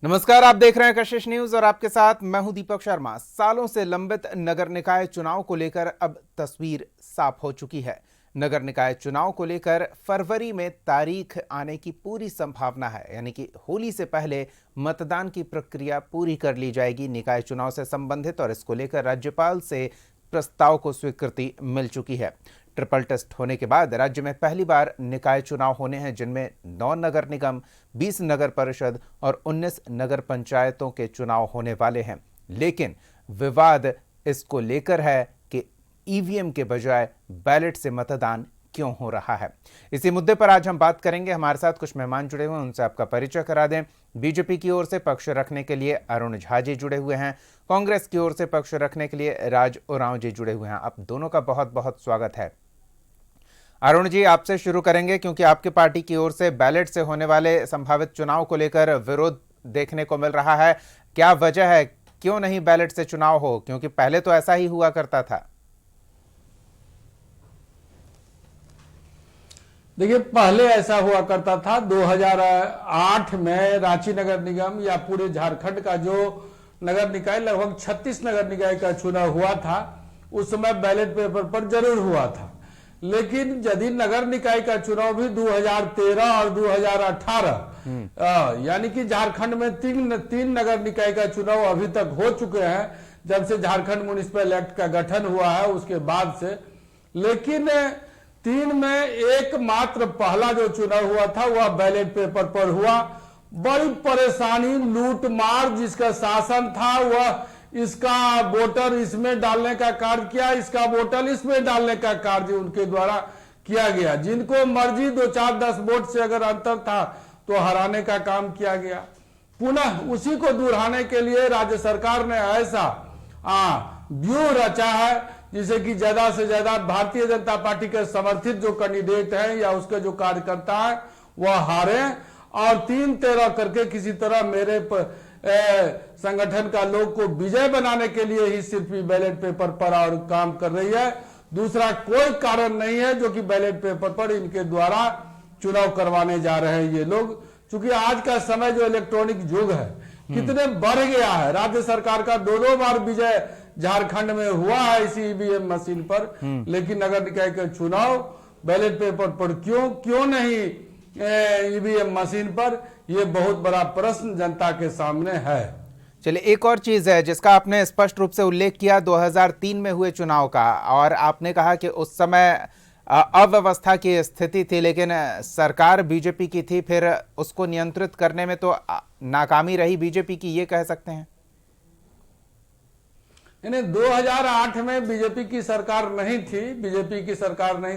नमस्कार, आप देख रहे हैं कशिश न्यूज और आपके साथ मैं हूं दीपक शर्मा। सालों से लंबित नगर निकाय चुनाव को लेकर अब तस्वीर साफ हो चुकी है। नगर निकाय चुनाव को लेकर फरवरी में तारीख आने की पूरी संभावना है, यानी कि होली से पहले मतदान की प्रक्रिया पूरी कर ली जाएगी निकाय चुनाव से संबंधित, और इसको लेकर राज्यपाल से प्रस्ताव को स्वीकृति मिल चुकी है। ट्रिपल टेस्ट होने के बाद राज्य में पहली बार निकाय चुनाव होने हैं, जिनमें 9 नगर निगम, 20 नगर परिषद और 19 नगर पंचायतों के चुनाव होने वाले हैं। लेकिन विवाद इसको लेकर है कि ईवीएम के बजाय बैलेट से मतदान क्यों हो रहा है। इसी मुद्दे पर आज हम बात करेंगे। हमारे साथ कुछ मेहमान जुड़े हुए हैं, उनसे आपका परिचय करा दें। बीजेपी की ओर से पक्ष रखने के लिए अरुण झा जी जुड़े हुए हैं। कांग्रेस की ओर से पक्ष रखने के लिए राज उरांव जी जुड़े हुए हैं। आप दोनों का बहुत बहुत स्वागत है। अरुण जी, आपसे शुरू करेंगे क्योंकि आपकी पार्टी की ओर से बैलेट से होने वाले संभावित चुनाव को लेकर विरोध देखने को मिल रहा है। क्या वजह है, क्यों नहीं बैलेट से चुनाव हो? क्योंकि पहले तो ऐसा ही हुआ करता था। देखिए, पहले ऐसा हुआ करता था। 2008 में रांची नगर निगम या पूरे झारखंड का जो नगर निकाय, लगभग 36 नगर निकाय का चुनाव हुआ था, उस समय बैलेट पेपर पर जरूर हुआ था। लेकिन यदि नगर निकाय का चुनाव भी 2013 और 2018 यानी कि झारखंड में तीन नगर निकाय का चुनाव अभी तक हो चुके हैं, जब से झारखंड म्युनिसिपल एक्ट का गठन हुआ है उसके बाद से। लेकिन 3 में एकमात्र पहला जो चुनाव हुआ था वह बैलेट पेपर पर हुआ। बड़ी परेशानी, लूट मार जिसका शासन था, वह इसका वोटर इसमें डालने का कार्य किया, इसका वोटर इसमें डालने का कार्य उनके द्वारा किया गया। जिनको मर्जी 2, 4, 10 वोट से अगर अंतर था तो हराने का काम किया गया। पुनः उसी को दुहराने के लिए राज्य सरकार ने ऐसा व्यूह रचा है जिसे कि ज्यादा से ज्यादा भारतीय जनता पार्टी के समर्थित जो कैंडिडेट है या उसके जो कार्यकर्ता है वह हारे, और 3-13 करके किसी तरह मेरे संगठन का लोग को विजय बनाने के लिए ही सिर्फ बैलेट पेपर पर और काम कर रही है। दूसरा कोई कारण नहीं है जो कि बैलेट पेपर पर इनके द्वारा चुनाव करवाने जा रहे हैं ये लोग। क्योंकि आज का समय जो इलेक्ट्रॉनिक युग है कितने बढ़ गया है। राज्य सरकार का 2-2 बार विजय झारखंड में हुआ है इसी ईवीएम मशीन पर, लेकिन नगर निकाय के चुनाव बैलेट पेपर पर क्यों नहीं ईवीएम मशीन पर, यह बहुत बड़ा प्रश्न जनता के सामने है। चलिए, एक और चीज है जिसका आपने स्पष्ट रूप से उल्लेख किया 2003 में हुए चुनाव का, और आपने कहा कि उस समय अव्यवस्था की स्थिति थी, लेकिन सरकार बीजेपी की थी, फिर उसको नियंत्रित करने में तो नाकामी रही बीजेपी की, ये कह सकते हैं। 2008 में बीजेपी की सरकार नहीं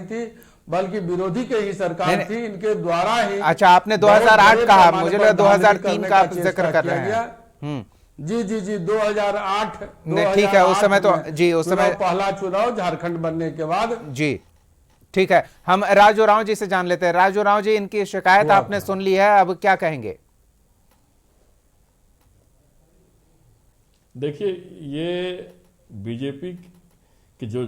थी, बल्कि विरोधी के ही सरकार थी। इनके द्वारा ही। अच्छा, आपने 2008 कहा, मुझे लगा 2003 का जिक्र कर रहे हैं। जी 2008 ठीक है, उस समय तो जी उस समय पहला चुनाव झारखंड बनने के बाद। जी ठीक है, हम राज उरांव जी से जान लेते हैं। राज उरांव जी, इनकी शिकायत आपने सुन ली है, अब क्या कहेंगे? देखिए, ये बीजेपी की जो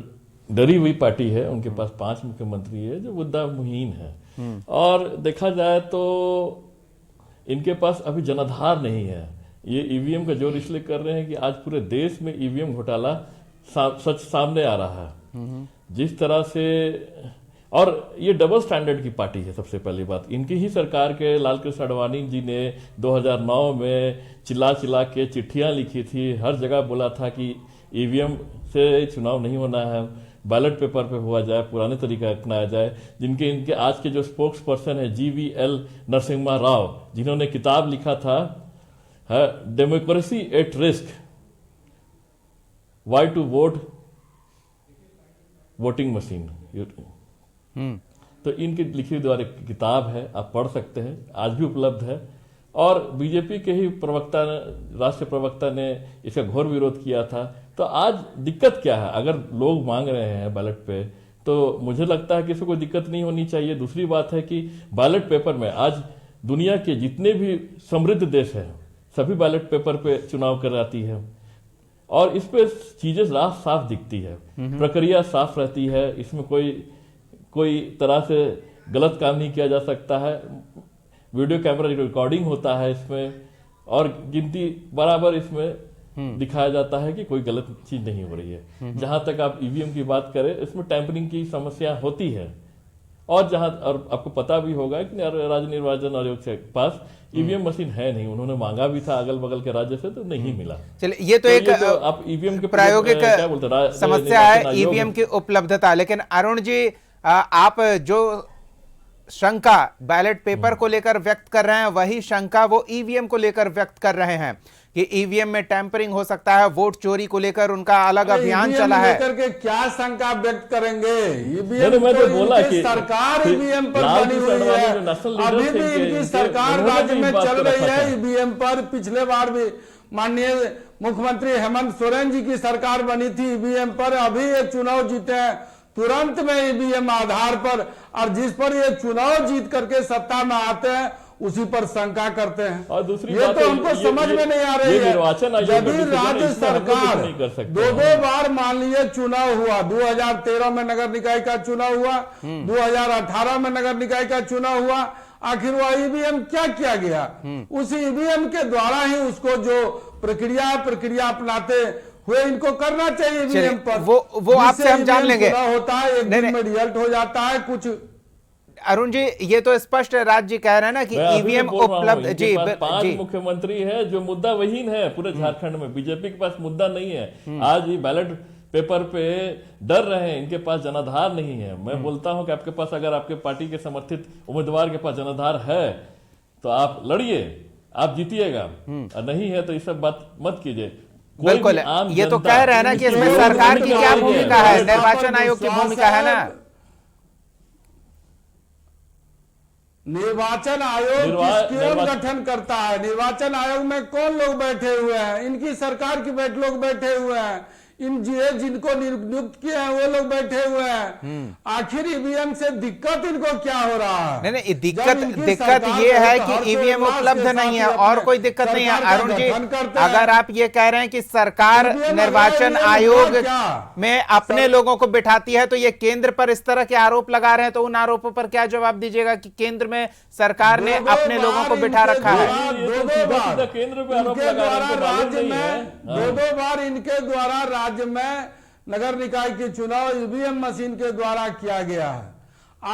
डरी हुई पार्टी है, उनके पास 5 मुख्यमंत्री है जो मुद्दा मुहीन है, और देखा जाए तो इनके पास अभी जनाधार नहीं है। ये ईवीएम का जोर इसलिए कर रहे हैं कि आज पूरे देश में ईवीएम घोटाला सच सामने आ रहा है। जिस तरह से, और ये डबल स्टैंडर्ड की पार्टी है। सबसे पहली बात, इनकी ही सरकार के लालकृष्ण आडवाणी जी ने 2009 में चिल्ला के चिट्ठियां लिखी थी, हर जगह बोला था कि ईवीएम से चुनाव नहीं होना है, बैलेट पेपर पे हुआ जाए, पुराने तरीका अपनाया जाए। इनके आज के जो स्पोक्स पर्सन है GVL नरसिम्हा राव, जिन्होंने किताब लिखा था democracy at risk, why to vote voting machine. तो इनकी लिखी द्वारा किताब है, आप पढ़ सकते हैं, आज भी उपलब्ध है। और बीजेपी के ही प्रवक्ता, राष्ट्रीय प्रवक्ता ने इसका घोर विरोध किया था। तो आज दिक्कत क्या है? अगर लोग मांग रहे हैं बैलेट पे, तो मुझे लगता है कि इसमें कोई दिक्कत नहीं होनी चाहिए। दूसरी बात है कि बैलेट पेपर में आज दुनिया के जितने भी समृद्ध देश हैं, सभी बैलेट पेपर पे चुनाव कराती है, और इस पे चीजें साफ दिखती है, प्रक्रिया साफ रहती है, इसमें कोई तरह से गलत काम नहीं किया जा सकता है। वीडियो कैमरा रिकॉर्डिंग होता है इसमें, और गिनती बराबर इसमें दिखाया जाता है कि कोई गलत चीज नहीं हो रही है। जहां तक आप ईवीएम की बात करें, इसमें टैंपरिंग की समस्या होती है, और आपको पता भी होगा कि राज्य निर्वाचन आयोग के पास ईवीएम मशीन है नहीं। उन्होंने मांगा भी था अगल बगल के राज्य से, तो नहीं मिला। चलिए, ये तो एक आप ईवीएम के प्रायोगिक समस्या है, ईवीएम की उपलब्धता। लेकिन अरुण जी, आप जो शंका बैलेट पेपर को लेकर व्यक्त कर रहे हैं, वही शंका वो ईवीएम को लेकर व्यक्त कर रहे हैं कि ईवीएम में टैंपरिंग हो सकता है, वोट चोरी को लेकर उनका अलग अभियान चला है। लेकर के क्या शंका व्यक्त करेंगे? ईवीएम मैं तो बोला कि सरकार ईवीएम पर बनी हुई है, अभी भी इनकी सरकार राज्य में चल रही है ईवीएम पर। पिछले बार भी माननीय मुख्यमंत्री हेमंत सोरेन जी की सरकार बनी थी ईवीएम पर। अभी ये चुनाव जीते हैं तुरंत में ईवीएम आधार पर, और जिस पर ये चुनाव जीत करके सत्ता में आते हैं उसी पर शंका करते हैं। और दूसरी ये तो हमको समझ में नहीं आ रही है। यदि राज्य सरकार दो बार मान लीजिए चुनाव हुआ, 2013 में नगर निकाय का चुनाव हुआ, 2018 में नगर निकाय का चुनाव हुआ, आखिर वह ईवीएम क्या किया गया? उस ईवीएम के द्वारा ही उसको जो प्रक्रिया अपनाते हुए इनको करना चाहिए ईवीएम पर। वो आपसे हम जान लेंगे। होता है एक दिन में रिजल्ट हो जाता है कुछ। अरुण जी, ये तो स्पष्ट राज्य कह रहे हैं ना कि ईवीएम उपलब्ध। जी, 5 मुख्यमंत्री है जो मुद्दा वहीन है पूरे झारखंड में। बीजेपी के पास मुद्दा नहीं है। आज ये बैलेट पेपर पे डर रहे हैं, इनके पास जनाधार नहीं है। मैं बोलता हूं कि आपके पास, अगर आपके पार्टी के समर्थित उम्मीदवार के पास जनाधार है तो आप लड़िए, आप जीतिएगा, और नहीं है तो ये सब बात मत कीजिए। बिल्कुल, ये तो कह रहे हैं ना कि इसमें सरकार की क्या भूमिका है, निर्वाचन आयोग की भूमिका है ना। निर्वाचन आयोग क्यों गठन करता है? निर्वाचन आयोग में कौन लोग बैठे हुए हैं? इनकी सरकार के लोग बैठे हुए हैं। जिनको नियुक्त किए हैं वो लोग बैठे हुए हैं। आखिर ईवीएम से दिक्कत इनको क्या हो रहा है? नहीं, दिक्कत ये है कि ईवीएम उपलब्ध नहीं है, और कोई दिक्कत नहीं है। अरुण जी, अगर आप ये कह रहे हैं कि सरकार निर्वाचन आयोग में अपने लोगों को बिठाती है, तो ये केंद्र पर इस तरह के आरोप लगा रहे हैं, तो उन आरोपों पर क्या जवाब दीजिएगा कि केंद्र में सरकार ने अपने लोगों को बिठा रखा है? दो बार इनके द्वारा राज्य में नगर निकाय के चुनाव ईवीएम मशीन के द्वारा किया गया है।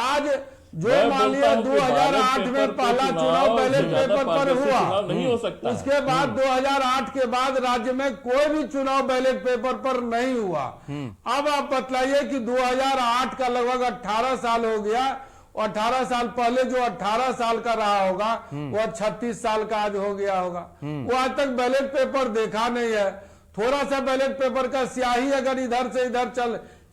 आज जो मान लिया 2008 में पहला चुनाव बैलेट पेपर पर हुआ, नहीं हो सकता। उसके बाद 2008 के बाद राज्य में कोई भी चुनाव बैलेट पेपर पर नहीं हुआ। अब आप बतलाइए कि 2008 का लगभग 18 साल हो गया, 18 साल पहले जो 18 साल का रहा होगा वो 36 साल का आज हो गया होगा। वो आज तक बैलेट पेपर देखा नहीं है। थोड़ा सा बैलेट पेपर का स्याही अगर इधर से इधर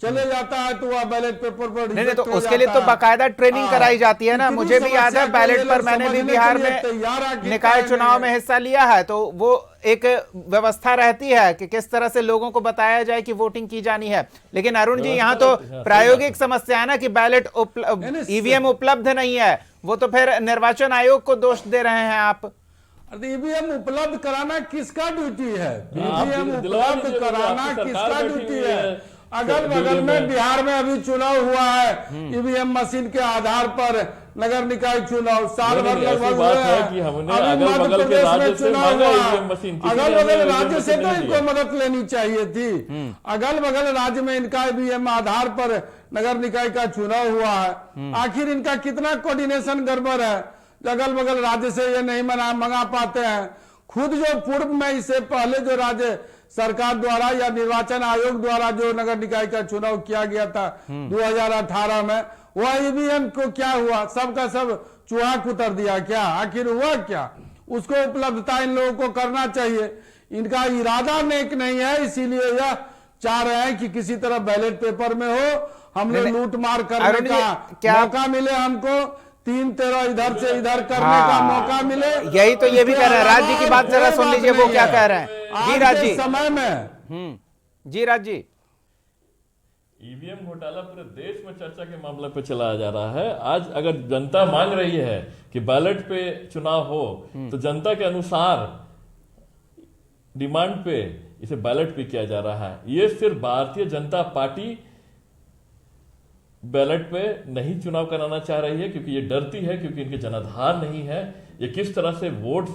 चले जाता है तो वह बैलेट पेपर पर नहीं, तो उसके लिए तो बाकायदा ट्रेनिंग कराई जाती है ना। मुझे भी याद है बैलेट पर मैंने भी बिहार में निकाय चुनाव में हिस्सा लिया है, तो वो एक व्यवस्था रहती है कि किस तरह से लोगों को बताया जाए कि वोटिंग की जानी है। लेकिन अरुण जी, यहाँ तो प्रायोगिक समस्या है ना कि बैलेट ईवीएम उपलब्ध नहीं है, वो तो फिर निर्वाचन आयोग को दोष दे रहे हैं आप। ईवीएम उपलब्ध कराना किसका ड्यूटी है? ईवीएम उपलब्ध कराना किसका ड्यूटी है? अगल बगल में बिहार में अभी चुनाव हुआ है ईवीएम मशीन के आधार पर, नगर निकाय चुनाव साल भर लगभग हुआ है। अभी मध्य प्रदेश में चुनाव हुआ, अगल बगल राज्य से तो इनको मदद लेनी चाहिए थी। अगल बगल राज्य में इनका ईवीएम आधार पर नगर निकाय का चुनाव हुआ है। आखिर इनका कितना कोऑर्डिनेशन गड़बड़ है? अगल बगल राज्य से ये नहीं मंगा पाते हैं। खुद जो पूर्व में इससे पहले जो राज्य सरकार द्वारा या निर्वाचन आयोग द्वारा जो नगर निकाय का चुनाव किया गया था 2018 में, वह ईवीएम को क्या हुआ? सबका सब चूहा कुतर दिया क्या? आखिर हुआ क्या? उसको उपलब्धता इन लोगों को करना चाहिए। इनका इरादा नेक नहीं है, इसीलिए यह चाह रहे हैं कि किसी तरह बैलेट पेपर में हो, हमने लूट मार करने का मौका मिले, हमको 3-13 इधर से इधर करने का मौका मिले। यही तो ये भी कह रहे हैं। राज जी की बात जरा सुन लीजिए, वो क्या कह रहे हैं। जी राज जी, समय में जी राज जी, ईवीएम घोटाला पूरे देश में चर्चा के मामले पे चलाया जा रहा है। आज अगर जनता मांग रही है कि बैलेट पे चुनाव हो, तो जनता के अनुसार डिमांड पे इसे बैलेट पे किया जा रहा है। ये सिर्फ भारतीय जनता पार्टी बैलेट पे नहीं चुनाव कराना चाह रही है, क्योंकि ये डरती है, क्योंकि इनके जनाधार नहीं है। ये किस तरह से वोट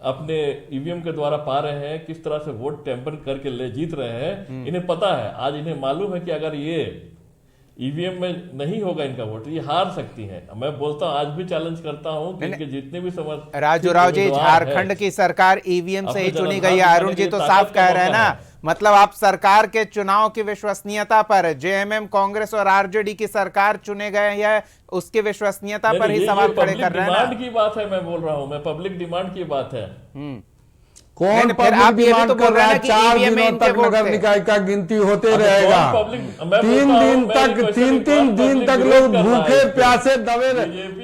अपने ईवीएम के द्वारा पा रहे हैं, किस तरह से वोट टेम्पर करके ले जीत रहे हैं, इन्हें पता है। आज इन्हें मालूम है कि अगर ये ईवीएम में नहीं होगा इनका वोट, ये हार सकती है। मैं बोलता हूं, आज भी चैलेंज करता हूं कि इनके जितने भी समर्थक राजू राव जी, झारखंड की सरकार ईवीएम से ही चुनी गई है। अरुण जी तो साफ कह रहे हैं ना, मतलब आप सरकार के चुनाव की विश्वसनीयता पर, जेएमएम कांग्रेस और आरजेडी की सरकार चुने गए हैं, उसकी विश्वसनीयता पर ही सवाल खड़े कर रहे हैं ना। डिमांड की बात है, मैं बोल रहा हूं, मैं पब्लिक डिमांड की बात है। कौन फिर आप ये भी तो बोल रहे हैं ना कि 4 ईवीएम में दिनों इनके तक वोट नगर थे। निकाय का गिनती होते रहेगा। 3 दिन तक लोग भूखे प्यासे दबे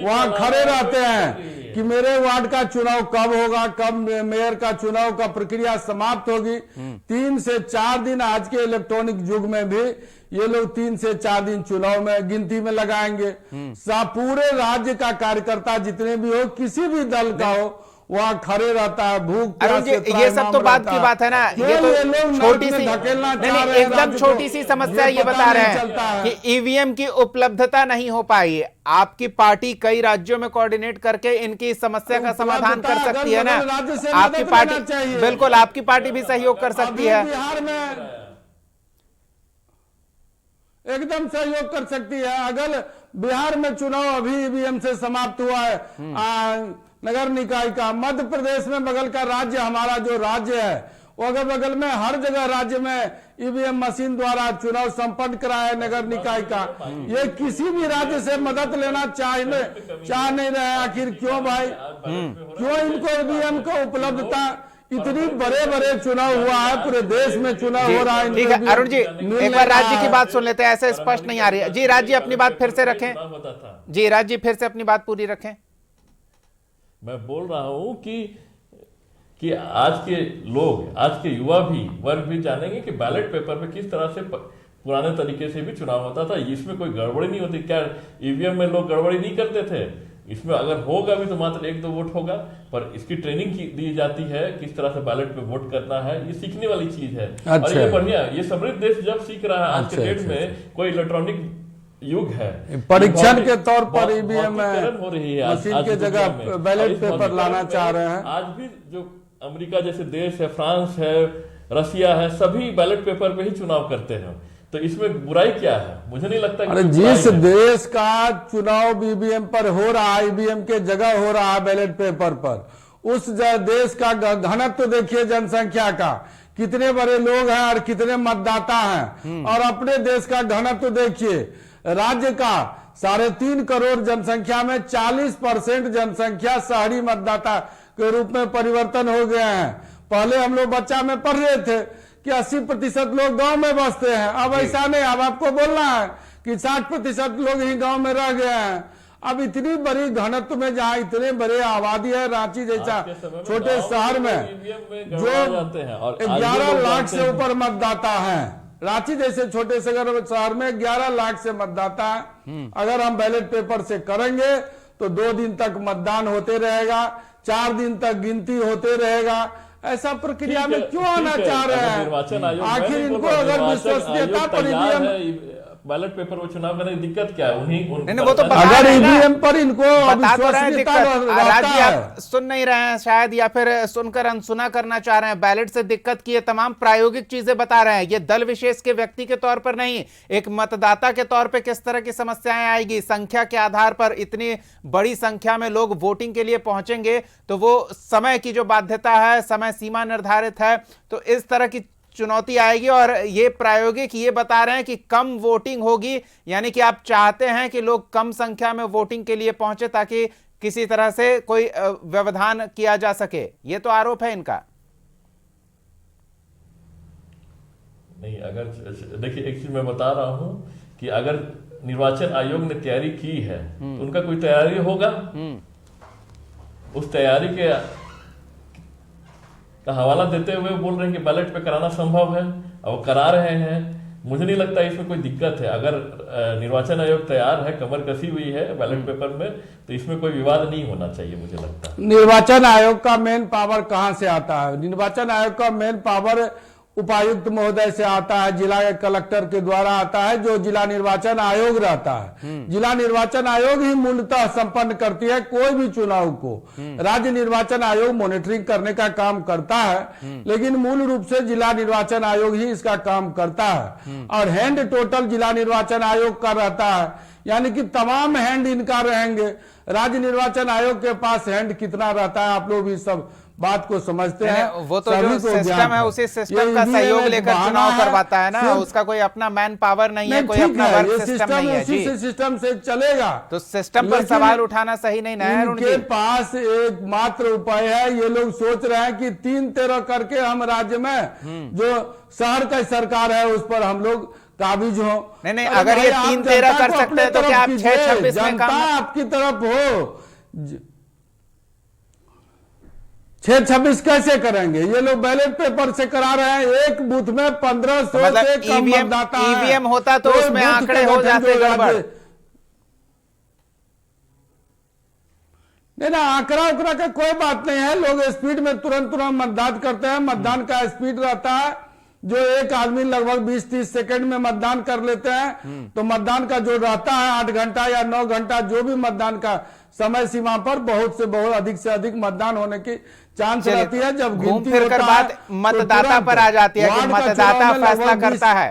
वहां खड़े रहते हैं कि मेरे वार्ड का चुनाव कब होगा, कब मेयर का चुनाव का प्रक्रिया समाप्त होगी। 3 से 4 दिन आज के इलेक्ट्रॉनिक युग में भी ये लोग 3 से 4 दिन चुनाव में गिनती में लगाएंगे। पूरे राज्य का कार्यकर्ता जितने भी हो, किसी भी दल का हो, वहां खड़े रहता है, भूख प्यास से ये सब तो बात की बात है ना। ये तो छोटी सी नहीं, एकदम छोटी सी समस्या ये बता रहे हैं कि ईवीएम की उपलब्धता नहीं हो पाई है। आपकी पार्टी कई राज्यों में कोऑर्डिनेट करके इनकी समस्या का समाधान कर सकती है ना। आपकी पार्टी, बिल्कुल आपकी पार्टी भी सहयोग कर सकती है, बिहार में एकदम सहयोग कर सकती है। अगर बिहार में चुनाव अभी ईवीएम से समाप्त हुआ है नगर निकाय का, मध्य प्रदेश में बगल का राज्य, हमारा जो राज्य है वो अगर बगल में हर जगह राज्य में ईवीएम मशीन द्वारा चुनाव संपन्न कराया है नगर निकाय का। ये किसी भी राज्य से मदद लेना चाह नहीं रहे। आखिर क्यों भाई, क्यों इनको ईवीएम को उपलब्धता, इतनी बड़े बड़े चुनाव हुआ है, पूरे देश में चुनाव हो रहा है। ठीक है अरुण जी, एक बार राज्य की बात सुन लेते हैं, ऐसे स्पष्ट नहीं आ रही है जी। राज्य अपनी बात फिर से रखें जी, राज्य फिर से अपनी बात पूरी रखें। मैं बोल रहा हूं कि आज के लोग, आज के युवा भी, वर्ग भी जानेंगे कि बैलेट पेपर में किस तरह से पुराने तरीके से भी चुनाव होता था। इसमें कोई गड़बड़ी नहीं होती। क्या ईवीएम में लोग गड़बड़ी नहीं करते थे? इसमें अगर होगा भी तो मात्र 1-2 वोट होगा, पर इसकी ट्रेनिंग दी जाती है किस तरह से बैलेट पे वोट करना है। ये सीखने वाली चीज है। और ये बढ़िया, ये समृद्ध देश जब सीख रहा है आज के डेट में, कोई इलेक्ट्रॉनिक युग है, परीक्षण के तौर पर ईवीएम हो रही है, मशीन के जगह बैलेट पेपर लाना चाह रहे हैं। आज भी जो अमेरिका जैसे देश है, फ्रांस है, रसिया है, सभी बैलेट पेपर पे ही चुनाव करते हैं। तो इसमें बुराई क्या है? मुझे नहीं लगता। अरे जिस देश का चुनाव ईवीएम पर हो रहा है, ईवीएम के जगह हो रहा है बैलेट पेपर पर, उस देश का घनत्व तो देखिए, जनसंख्या का कितने बड़े लोग हैं और कितने मतदाता हैं। और अपने देश का घनत्व तो देखिए, राज्य का 3.5 करोड़ जनसंख्या में 40% जनसंख्या शहरी मतदाता के रूप में परिवर्तन हो गए हैं। पहले हम लोग बच्चा में पढ़ रहे थे कि 80% लोग गांव में बसते हैं। अब ऐसा नहीं, अब आपको बोलना है कि 60% लोग ही गांव में रह गए हैं। अब इतनी बड़ी घनत्व में, जहाँ इतने बड़े आबादी है, रांची जैसा छोटे शहर में जो 11 लाख से ऊपर मतदाता है, रांची जैसे छोटे शहर में 11 लाख से मतदाता है। अगर हम बैलेट पेपर से करेंगे तो 2 दिन तक मतदान होते रहेगा, 4 दिन तक गिनती होते रहेगा। ऐसा प्रक्रिया में क्यों आना चाह रहे हैं? आखिर इनको अगर विश्वसनीयता पर ईवीएम बैलेट पेपर वो चुनाव करने की दिक्कत क्या है? वो तो अगर ईवीएम पर इनको बता तो रहे हैं, राज्य आप सुन नहीं रहे हैं शायद, या फिर सुनकर अनसुना करना चाह रहे हैं। बैलेट से दिक्कत की ये तमाम प्रायोगिक चीजें बता रहे हैं। ये दल विशेष के व्यक्ति के तौर पर नहीं, एक मतदाता के तौर पर किस तरह की समस्याएं आएगी। संख्या के आधार पर इतनी बड़ी संख्या में लोग वोटिंग के लिए पहुंचेंगे तो वो समय की जो बाध्यता है, समय सीमा निर्धारित है, तो इस तरह की चुनौती आएगी। और ये प्रायोगिक ये बता रहे हैं कि कम वोटिंग होगी, यानी कि आप चाहते हैं कि लोग कम संख्या में वोटिंग के लिए पहुंचे ताकि किसी तरह से कोई व्यवधान किया जा सके। ये तो आरोप है इनका। नहीं, अगर देखिए, एक चीज मैं बता रहा हूं कि अगर निर्वाचन आयोग ने तैयारी की है तो उनका कोई तैयारी होगा। उस तैयारी के का हवाला देते हुए बोल रहे हैं कि बैलेट पे कराना संभव है, और वो करा रहे हैं। मुझे नहीं लगता इसमें कोई दिक्कत है। अगर निर्वाचन आयोग तैयार है, कमर कसी हुई है बैलेट पेपर में, तो इसमें कोई विवाद नहीं होना चाहिए। मुझे लगता है निर्वाचन आयोग का मेन पावर कहां से आता है? निर्वाचन आयोग का मेन पावर उपायुक्त महोदय से आता है, जिला कलेक्टर के द्वारा आता है, जो जिला निर्वाचन आयोग रहता है। जिला निर्वाचन आयोग ही मूलतः संपन्न करती है कोई भी चुनाव को। राज्य निर्वाचन आयोग मॉनिटरिंग करने का काम करता है, लेकिन मूल रूप से जिला निर्वाचन आयोग ही इसका काम करता है। और हैंड टोटल जिला निर्वाचन आयोग का रहता है, यानी कि तमाम हैंड इनका रहेंगे। राज्य निर्वाचन आयोग के पास हैंड कितना रहता है आप लोग भी सब बात को समझते हैं। वो तो जो सिस्टम है उसी सिस्टम का सहयोग लेकर चुनाव करवाता है ना, उसका कोई अपना मैन पावर नहीं है, कोई अपना वर्क सिस्टम नहीं है जी। सिस्टम से चलेगा तो सिस्टम पर सवाल उठाना सही नहीं ना है। उनके पास एक मात्र उपाय है। ये लोग सोच रहे हैं कि 3-13 करके हम राज्य में जो शहर का सरकार है उस पर हम लोग काबिज हो। नहीं, अगर ये 3-13 कर सकते हैं तो क्या आप 6-26 में काम आपकी तरफ हो? 6-26 कैसे करेंगे? ये लोग बैलेट पेपर से करा रहे हैं। एक बूथ में 1500 से कम मतदाता है। ईवीएम होता तो उसमें आंकड़े हो जाते गड़बड़। नहीं ना, आंकड़ा उकड़ा का कोई बात नहीं है। लोग स्पीड में तुरंत मतदान करते हैं। मतदान का स्पीड रहता है, जो एक आदमी लगभग 20-30 सेकंड में मतदान कर लेते हैं। तो मतदान का जो रहता है 8 घंटा या 9 घंटा, जो भी मतदान का समय सीमा पर बहुत से अधिक मतदान होने की चांस रहती है। जब घूम फिर कर बात मतदाता पर आ जाती है कि मतदाता फैसला करता है।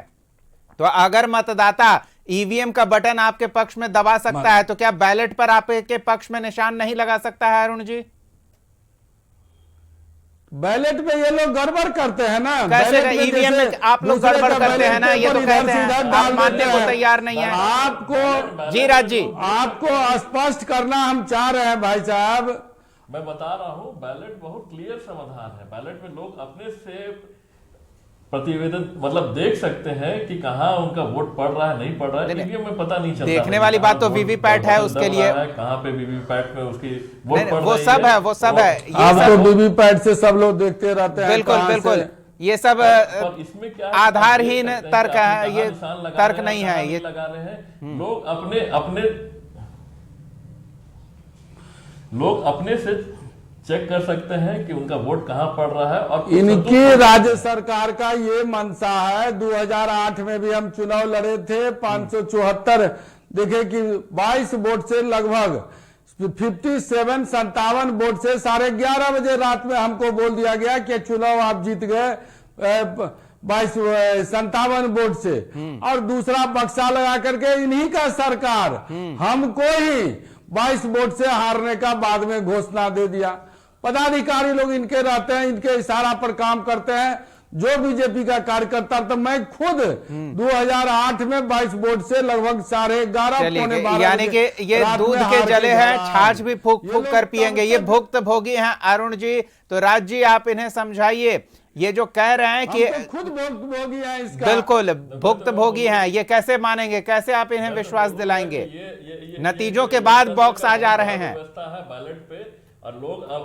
तो अगर मतदाता ईवीएम का बटन आपके पक्ष में दबा सकता है, तो क्या बैलेट पर आपके पक्ष में निशान नहीं लगा सकता है अरुण जी? बैलेट में ये लोग गड़बड़ करते हैं ना। कैसे ईवीएम में आप लोग गड़बड़ करते हैं ना, ये तो कहते हैं, आप मानने को तैयार नहीं है। आपको जी राज जी, आपको स्पष्ट करना हम चाह रहे हैं भाई साहब। मैं बता रहा हूं, बैलेट बहुत क्लियर समाधान है। बैलेट में लोग अपने से प्रतिवेदन मतलब देख सकते हैं कि कहाँ उनका वोट पड़ रहा है, नहीं पड़ रहा है। ईवीएम में पता नहीं चलता। देखने वाली बात तो वीवीपैट है, उसके लिए कहाँ पे वीवीपैट में उसकी वोट पड़ रही है, वो सब है, वो सब है। आप तो वीवीपैट से सब लोग देखते रहते हैं। बिल्कुल बिल्कुल, ये सब इसमें क्या आधारहीन तर्क है, ये तर्क नहीं है। ये लगा रहे हैं लोग अपने से चेक कर सकते हैं कि उनका वोट कहां पड़ रहा है। और इनकी राज्य सरकार का ये मंशा है। 2008 में भी हम चुनाव लड़े थे, 574 देखे कि 22 वोट से लगभग 57 वोट से 11:30 बजे रात में हमको बोल दिया गया कि चुनाव आप जीत गए 57 वोट से। और दूसरा बक्सा लगा करके इन्हीं का सरकार हमको ही 22 वोट से हारने का बाद में घोषणा दे दिया। पदाधिकारी लोग इनके रहते हैं, इनके इशारा पर काम करते हैं। जो बीजेपी का कार्यकर्ता, तो मैं खुद 2008 में 22 वोट से लगभग 11:30 यानी कि ये दूध के जले हैं, छाछ भी फूक फूक कर पिएंगे। ये भुक्त भोगी हैं अरुण जी। तो राज जी आप इन्हें समझाइए, ये जो कह रहे हैं कि खुद भुक्त भोगी हैं इसका। बिल्कुल भुक्त भोगी हैं, ये कैसे मानेंगे, कैसे आप इन्हें विश्वास दिलाएंगे? नतीजों के बाद बॉक्स आ जा रहे हैं। बैलेट पे और लोग अब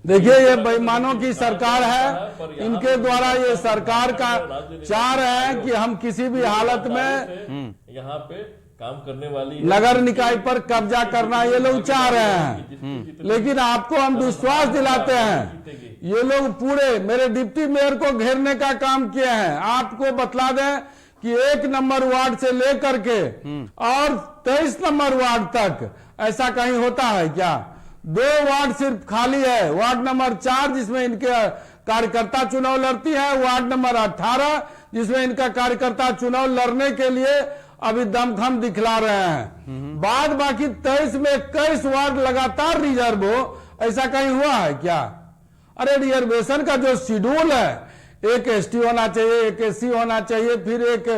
देखिए, ये बेईमानों की सरकार है। इनके द्वारा ये सरकार का चाह रहे हैं कि हम किसी भी हालत में यहाँ पे काम करने वाली नगर निकाय पर कब्जा करना ये लोग चाह रहे हैं। लेकिन आपको हम विश्वास दिलाते हैं, ये लोग पूरे मेरे डिप्टी मेयर को घेरने का काम किए हैं। आपको बतला दें कि 1 नंबर वार्ड से लेकर के और 23 नंबर वार्ड तक ऐसा कहीं होता है क्या? 2 वार्ड सिर्फ खाली है। वार्ड नंबर 4 जिसमें इनके कार्यकर्ता चुनाव लड़ती है, वार्ड नंबर 18 जिसमें इनका कार्यकर्ता चुनाव लड़ने के लिए अभी दमखम दिखला रहे हैं। बाद बाकी 23 में 21 वार्ड लगातार रिजर्व हो, ऐसा कहीं हुआ है क्या? अरे रिजर्वेशन का जो शेड्यूल है, एक एसटी होना चाहिए, एक एससी होना चाहिए, फिर एक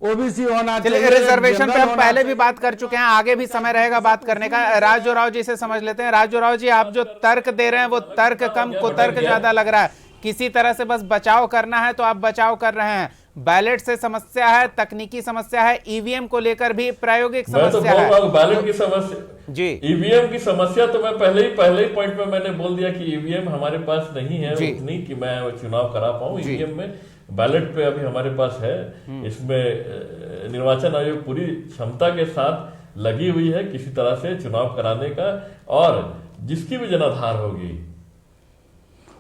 ओबीसी होना चाहिए। रिजर्वेशन पे हम पहले भी बात कर चुके हैं, आगे भी समय रहेगा बात करने का। राजू राव जी से समझ लेते हैं। राजू राव जी, आप जो तर्क दे रहे हैं वो तर्क कम कुतर्क ज्यादा लग रहा है। किसी तरह से बस बचाव करना है तो आप बचाव कर रहे हैं। बैलेट से समस्या है, तकनीकी समस्या है, ईवीएम को लेकर भी प्रायोगिक समस्या है। बैलेट की समस्या जी, ईवीएम की समस्या तो मैं पहले ही पॉइंट में मैंने बोल दिया कि ईवीएम हमारे पास नहीं है उतनी कि मैं चुनाव करा पाऊं। ईवीएम में बैलेट पे अभी हमारे पास है। इसमें निर्वाचन आयोग पूरी क्षमता के साथ लगी हुई है किसी तरह से चुनाव कराने का, और जिसकी भी जनाधार होगी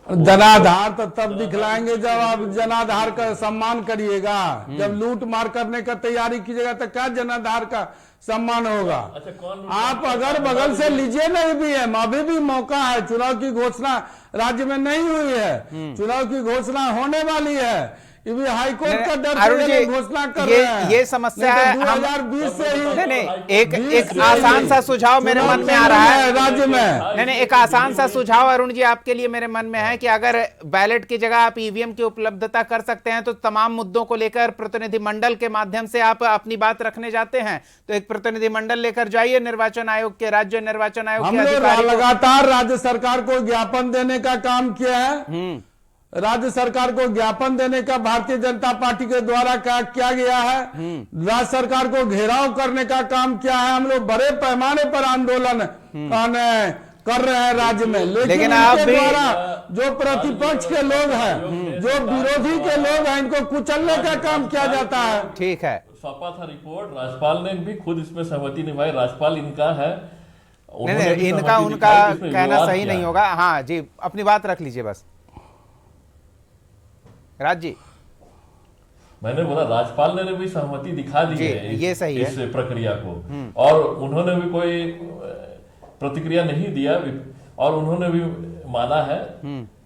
जनाधार तो तब दिखलाएंगे जब आप जनाधार का सम्मान करिएगा। जब लूट मार करने का तैयारी कीजिएगा तो क्या जनाधार का सम्मान होगा? अच्छा, कौन आप अगर बगल से लीजिए ना, भी है, अभी भी मौका है। चुनाव की घोषणा राज्य में नहीं हुई है, चुनाव की घोषणा होने वाली है। ये भी हाईकोर्ट का डर अरुण जी, घोषणा कर रहे हैं। ये समस्या है 2020 से ही। नहीं, एक आसान सा सुझाव मेरे मन में आ रहा है राज्य में। नहीं, एक आसान सा सुझाव अरुण जी आपके लिए मेरे मन में है कि अगर बैलेट की जगह आप ईवीएम की उपलब्धता कर सकते हैं तो तमाम मुद्दों को लेकर प्रतिनिधिमंडल के माध्यम से आप अपनी बात रखने जाते हैं तो एक प्रतिनिधिमंडल लेकर जाइए निर्वाचन आयोग के, राज्य निर्वाचन आयोग के अधिकारी। लगातार राज्य सरकार को ज्ञापन देने का काम किया है। राज्य सरकार को ज्ञापन देने का भारतीय जनता पार्टी के द्वारा किया गया है। राज्य सरकार को घेराव करने का काम किया है। हम लोग बड़े पैमाने पर आंदोलन कर रहे हैं राज्य में, लेकिन आप भी द्वारा जो प्रतिपक्ष के लोग हैं, जो विरोधी के लोग हैं, इनको कुचलने का काम किया जाता है। ठीक है, सौंपा था रिपोर्ट, राज्यपाल ने भी खुद इसमें सहमति निभाई। राज्यपाल इनका है, नहीं, इनका उनका कहना सही नहीं होगा। हाँ जी, अपनी बात रख लीजिए बस। राज जी, मैंने बोला राज्यपाल ने भी सहमति दिखा दी है ये सही इस प्रक्रिया को, और उन्होंने भी कोई प्रतिक्रिया नहीं दिया और उन्होंने भी माना है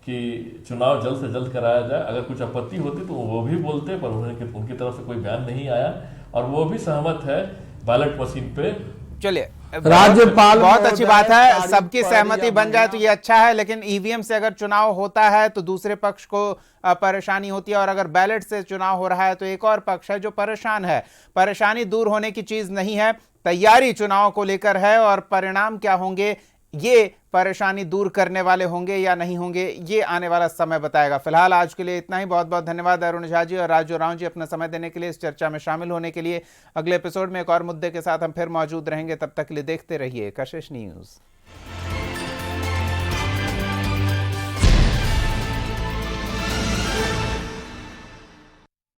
कि चुनाव जल्द से जल्द कराया जाए। अगर कुछ आपत्ति होती तो वो भी बोलते, पर उनकी तरफ से कोई बयान नहीं आया और वो भी सहमत है बैलेट मशीन पे। चलिए, राज्यपाल बहुत अच्छी बात है, सबकी सहमति बन जाए तो ये अच्छा है, लेकिन ईवीएम से अगर चुनाव होता है तो दूसरे पक्ष को परेशानी होती है और अगर बैलेट से चुनाव हो रहा है तो एक और पक्ष है जो परेशान है। परेशानी दूर होने की चीज नहीं है, तैयारी चुनाव को लेकर है और परिणाम क्या होंगे, ये परेशानी दूर करने वाले होंगे या नहीं होंगे, ये आने वाला समय बताएगा। फिलहाल आज के लिए इतना ही। बहुत बहुत धन्यवाद अरुण झा जी और राजू राव जी अपना समय देने के लिए, इस चर्चा में शामिल होने के लिए। अगले एपिसोड में एक और मुद्दे के साथ हम फिर मौजूद रहेंगे, तब तक के लिए देखते रहिए कशिश न्यूज।